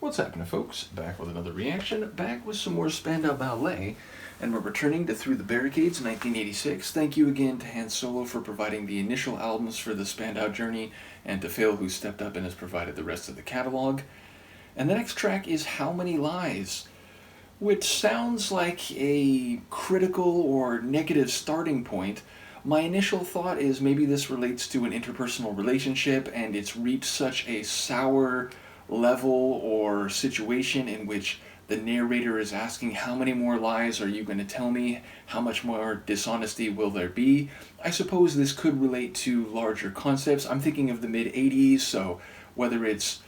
What's happening, folks? Back with another reaction, back with some more Spandau Ballet, and we're returning to Through the Barricades 1986. Thank you again to Han Solo for providing the initial albums for the Spandau journey, and to Phil, who stepped up and has provided the rest of the catalog. And the next track is How Many Lies, which sounds like a critical or negative starting point. My initial thought is maybe this relates to an interpersonal relationship and it's reached such a sour level or situation in which the narrator is asking, how many more lies are you going to tell me? How much more dishonesty will there be? I suppose this could relate to larger concepts. I'm thinking of the mid-'80s, so whether it's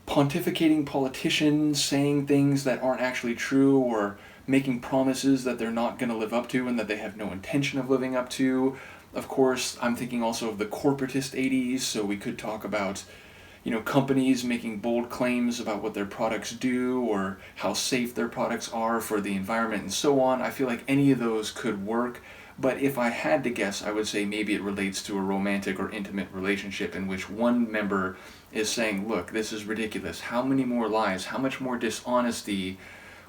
pontificating politicians saying things that aren't actually true, or making promises that they're not going to live up to and that they have no intention of living up to. Of course, I'm thinking also of the corporatist 80s, so we could talk about companies making bold claims about what their products do or how safe their products are for the environment and so on. I feel like any of those could work, but if I had to guess, I would say maybe it relates to a romantic or intimate relationship in which one member is saying, look, this is ridiculous. How many more lies? How much more dishonesty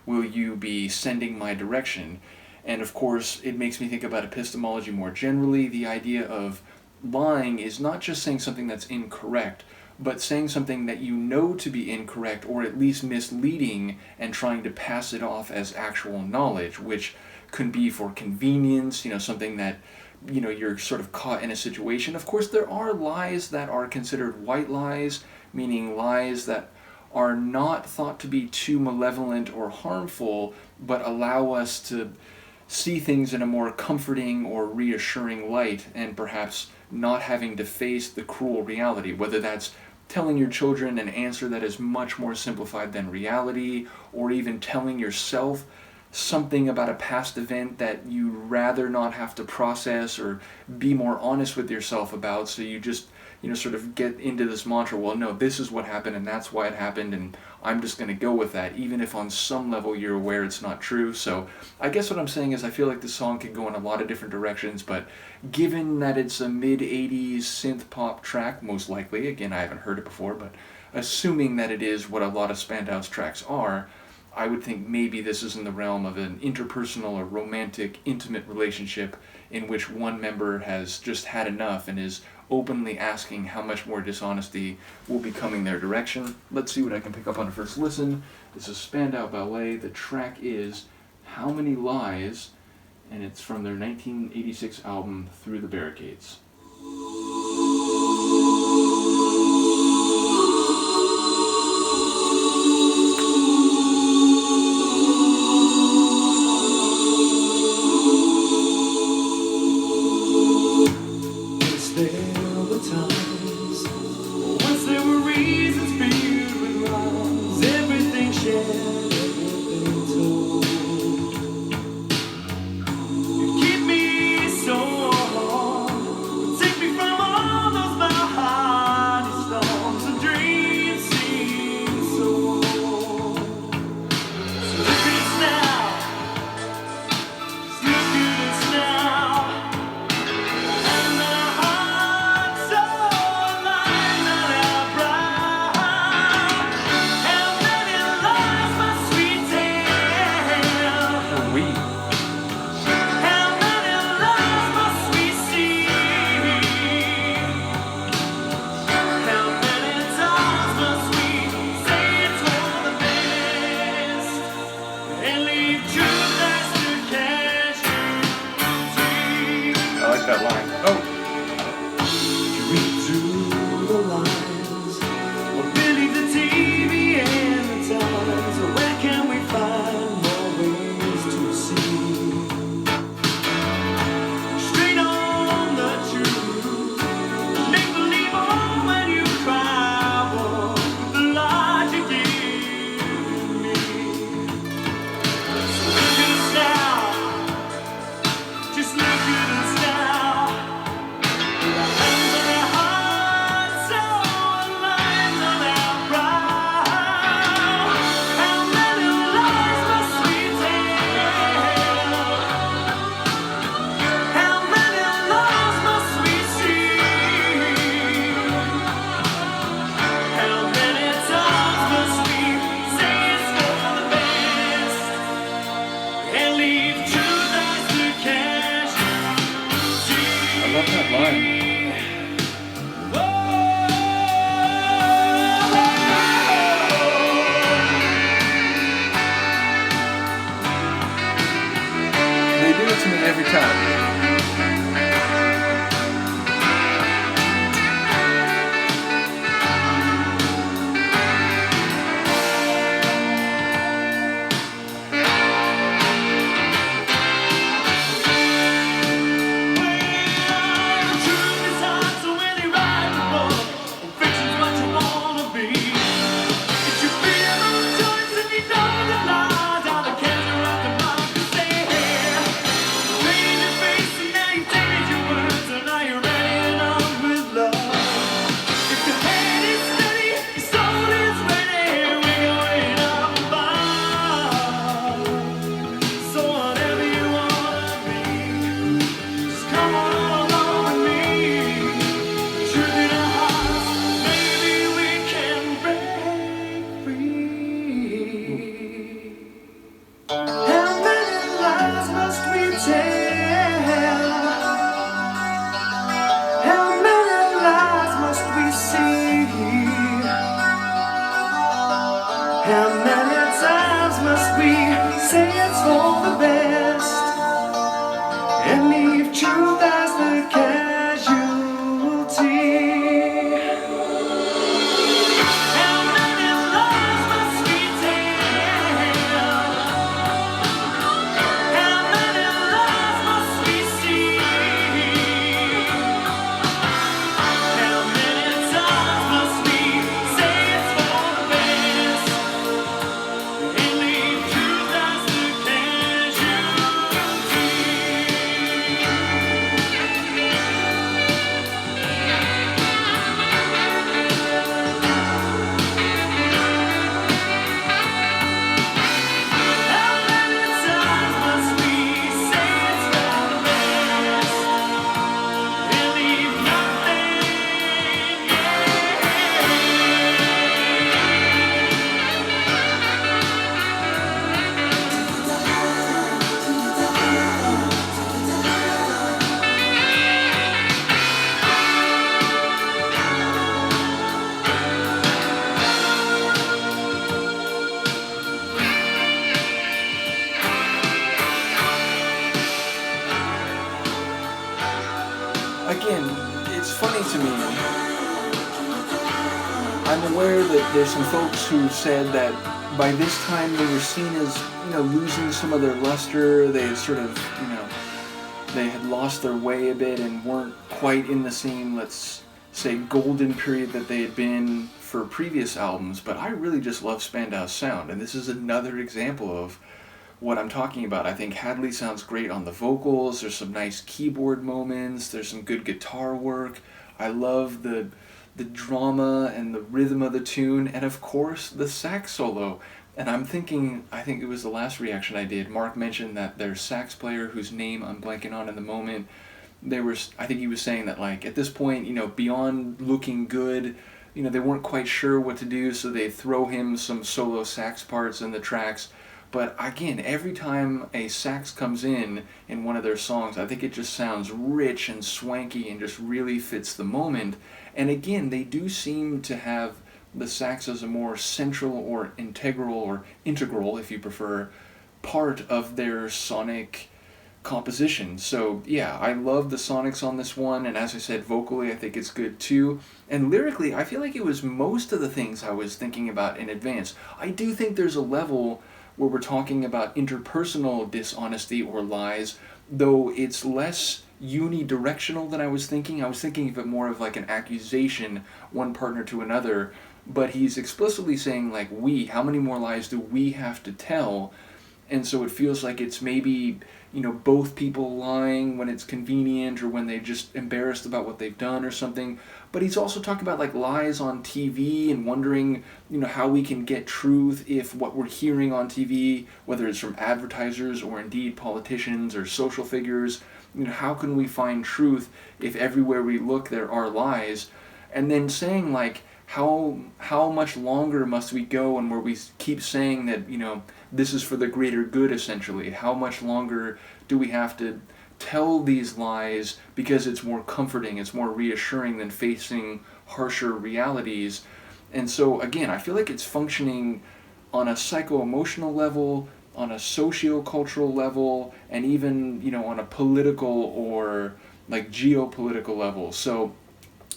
will you be sending my direction? And of course, it makes me think about epistemology more generally. The idea of lying is not just saying something that's incorrect, but saying something that you know to be incorrect or at least misleading and trying to pass it off as actual knowledge, which can be for convenience, something that you're sort of caught in a situation. Of course, there are lies that are considered white lies, meaning lies that are not thought to be too malevolent or harmful, but allow us to see things in a more comforting or reassuring light, and perhaps not having to face the cruel reality, whether that's telling your children an answer that is much more simplified than reality, or even telling yourself something about a past event that you'd rather not have to process or be more honest with yourself about, so you just sort of get into this mantra, well, no, this is what happened and that's why it happened and I'm just going to go with that, even if on some level you're aware it's not true. So I guess what I'm saying is I feel like the song could go in a lot of different directions, but given that it's a mid-'80s synth pop track, most likely, again, I haven't heard it before, but assuming that it is what a lot of Spandau's tracks are, I would think maybe this is in the realm of an interpersonal or romantic, intimate relationship in which one member has just had enough and is openly asking how much more dishonesty will be coming their direction. Let's see what I can pick up on a first listen. This is Spandau Ballet. The track is How Many Lies, and it's from their 1986 album Through the Barricades. How many times must we say it's for the best and leave truth as the casualty? How many lives must we tell? How many lives must we see? How many times must we say it's for the best and leave truth as the casualty? How many times must we say it's for the best and leave nothing? Again, it's funny to me. I'm aware that there's some folks who said that by this time they were seen as, losing some of their luster. They had sort of, they had lost their way a bit and weren't quite in the same, let's say, golden period that they had been for previous albums. But I really just love Spandau's sound, and this is another example of what I'm talking about. I think Hadley sounds great on the vocals. There's some nice keyboard moments. There's some good guitar work. I love the drama and the rhythm of the tune, and of course the sax solo. And I'm thinking, I think it was the last reaction I did, Mark mentioned that their sax player, whose name I'm blanking on in the moment, I think he was saying that, like, at this point, beyond looking good, they weren't quite sure what to do, so they throw him some solo sax parts in the tracks. But again, every time a sax comes in one of their songs, I think it just sounds rich and swanky and just really fits the moment. And again, they do seem to have the sax as a more central or integral, if you prefer, part of their sonic composition. So yeah, I love the sonics on this one, and as I said, vocally I think it's good too. And lyrically, I feel like it was most of the things I was thinking about in advance. I do think there's a level where we're talking about interpersonal dishonesty or lies, though it's less unidirectional than I was thinking. I was thinking of it more of like an accusation, one partner to another, but he's explicitly saying, like, how many more lies do we have to tell? And so it feels like it's maybe, both people lying when it's convenient or when they're just embarrassed about what they've done or something. But he's also talking about, like, lies on TV and wondering, how we can get truth if what we're hearing on TV, whether it's from advertisers or indeed politicians or social figures, how can we find truth if everywhere we look there are lies? And then saying, like, how much longer must we go, and where we keep saying that, this is for the greater good, essentially. How much longer do we have to tell these lies because it's more comforting, it's more reassuring than facing harsher realities? And so, again, I feel like it's functioning on a psycho-emotional level, on a socio-cultural level, and even, on a political or, like, geopolitical level. So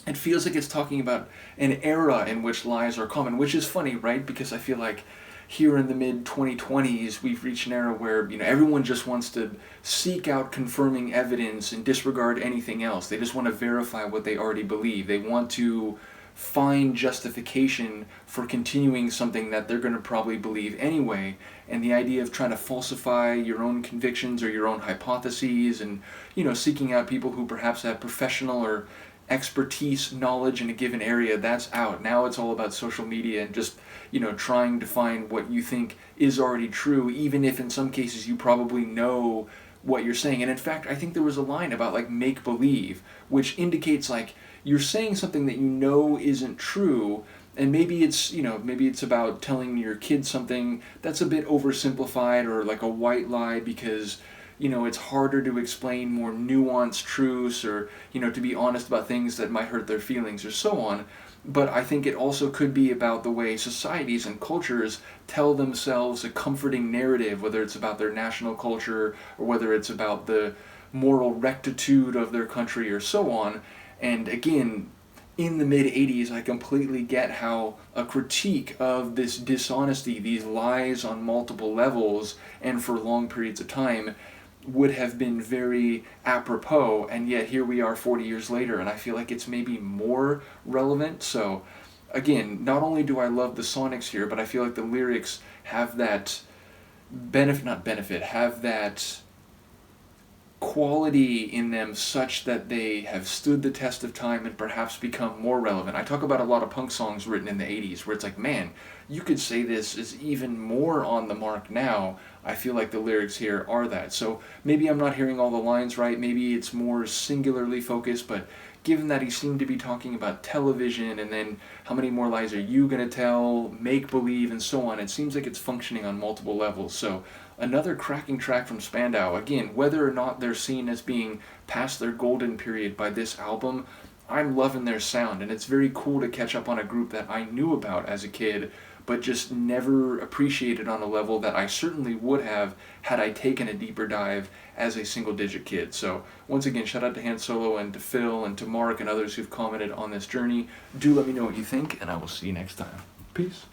it feels like it's talking about an era in which lies are common, which is funny, right? Because I feel like here in the mid-2020s, we've reached an era where, everyone just wants to seek out confirming evidence and disregard anything else. They just want to verify what they already believe. They want to find justification for continuing something that they're going to probably believe anyway. And the idea of trying to falsify your own convictions or your own hypotheses and, seeking out people who perhaps have professional or expertise, knowledge in a given area, that's out. Now it's all about social media and just, trying to find what you think is already true, even if in some cases you probably know what you're saying. And in fact, I think there was a line about, like, make-believe, which indicates, like, you're saying something that isn't true, and maybe it's about telling your kid something that's a bit oversimplified or like a white lie because it's harder to explain more nuanced truths or, to be honest about things that might hurt their feelings or so on. but I think it also could be about the way societies and cultures tell themselves a comforting narrative, whether it's about their national culture or whether it's about the moral rectitude of their country or so on. And again, in the mid 80s, I completely get how a critique of this dishonesty, these lies on multiple levels and for long periods of time, would have been very apropos, and yet here we are 40 years later, and I feel like it's maybe more relevant. So, again, not only do I love the sonics here, but I feel like the lyrics have that have that quality in them such that they have stood the test of time and perhaps become more relevant. I talk about a lot of punk songs written in the 80s where it's like, man, you could say this is even more on the mark now. I feel like the lyrics here are that. So maybe I'm not hearing all the lines right, maybe it's more singularly focused, but given that he seemed to be talking about television and then how many more lies are you going to tell, make believe, and so on, it seems like it's functioning on multiple levels. So another cracking track from Spandau. Again, whether or not they're seen as being past their golden period by this album, I'm loving their sound, and it's very cool to catch up on a group that I knew about as a kid, but just never appreciated on a level that I certainly would have had I taken a deeper dive as a single-digit kid. So once again, shout out to Han Solo and to Phil and to Mark and others who've commented on this journey. Do let me know what you think, and I will see you next time. Peace.